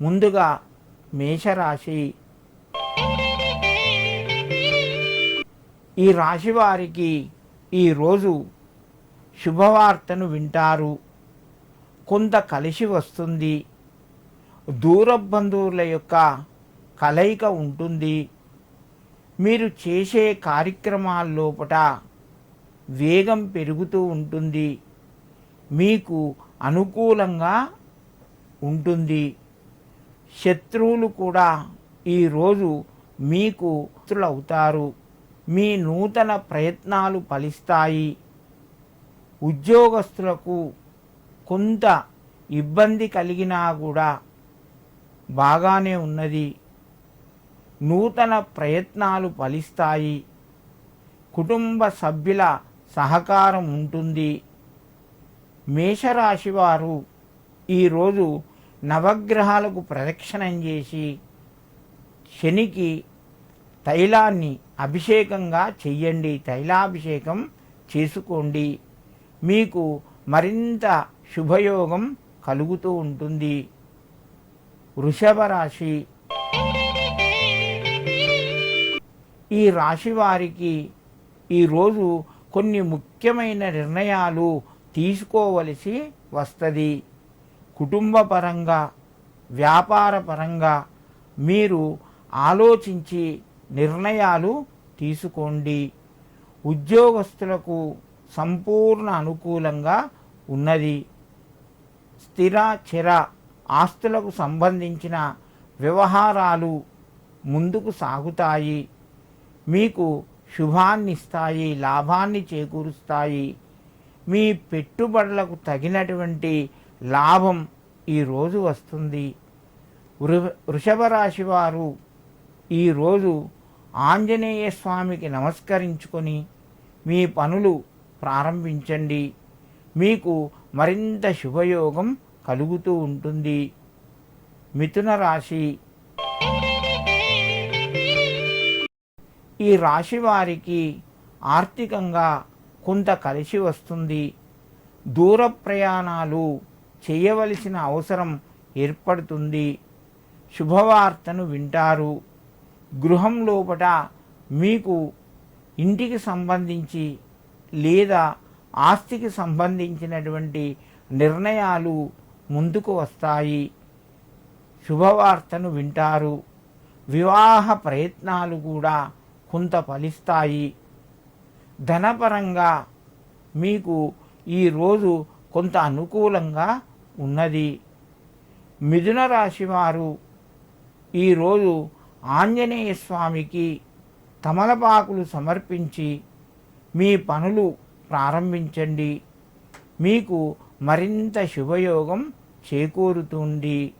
ముందుగా మేషరాశి. ఈ రాశి వారికి ఈరోజు శుభవార్తను వింటారు. కొంత కలిసి వస్తుంది. దూర బంధువుల యొక్క కలయిక ఉంటుంది. మీరు చేసే కార్యక్రమాల్లోపట వేగం పెరుగుతూ ఉంటుంది. మీకు అనుకూలంగా ఉంటుంది. శత్రువులు కూడా ఈరోజు మీకు మిత్రులవుతారు. మీ నూతన ప్రయత్నాలు ఫలిస్తాయి. ఉద్యోగస్తులకు కొంత ఇబ్బంది కలిగినా కూడా బాగానే ఉన్నది. నూతన ప్రయత్నాలు ఫలిస్తాయి. కుటుంబ సభ్యుల సహకారం ఉంటుంది. మేషరాశి వారు ఈరోజు నవగ్రహాలకు ప్రదక్షిణం చేసి శనికి తైలాన్ని అభిషేకంగా చెయ్యండి. తైలాభిషేకం చేసుకోండి. మీకు మరింత శుభయోగం కలుగుతూ ఉంటుంది. వృషభ రాశి. ఈ రాశి వారికి ఈరోజు కొన్ని ముఖ్యమైన నిర్ణయాలు తీసుకోవలసి వస్తుంది. కుటుంబపరంగా, వ్యాపారపరంగా మీరు ఆలోచించి నిర్ణయాలు తీసుకోండి. ఉద్యోగస్తులకు సంపూర్ణ అనుకూలంగా ఉన్నది. స్థిర చర ఆస్తులకు సంబంధించిన వ్యవహారాలు ముందుకు సాగుతాయి. మీకు శుభాన్నిస్తాయి, లాభాన్ని చేకూరుస్తాయి. మీ పెట్టుబడులకు తగినటువంటి లాభం ఈరోజు వస్తుంది. వృషభ రాశి వారు ఈరోజు ఆంజనేయ స్వామికి నమస్కరించుకొని మీ పనులు ప్రారంభించండి. మీకు మరింత శుభయోగం కలుగుతూ ఉంటుంది. మిథున రాశి. ఈ రాశి వారికి ఆర్థికంగా కొంత కలిసి వస్తుంది. దూర ప్రయాణాలు చేయవలసిన అవసరం ఏర్పడుతుంది. శుభవార్తను వింటారు. గృహం లోపట మీకు ఇంటికి సంబంధించి లేదా ఆస్తికి సంబంధించినటువంటి నిర్ణయాలు ముందుకు వస్తాయి. శుభవార్తను వింటారు. వివాహ ప్రయత్నాలు కూడా కొంత ఫలిస్తాయి. ధనపరంగా మీకు ఈరోజు కొంత అనుకూలంగా ఉన్నది. మిథున రాశి వారు ఈరోజు ఆంజనేయ స్వామికి తమలపాకులు సమర్పించి మీ పనులు ప్రారంభించండి. మీకు మరింత శుభయోగం చేకూరుతుంది.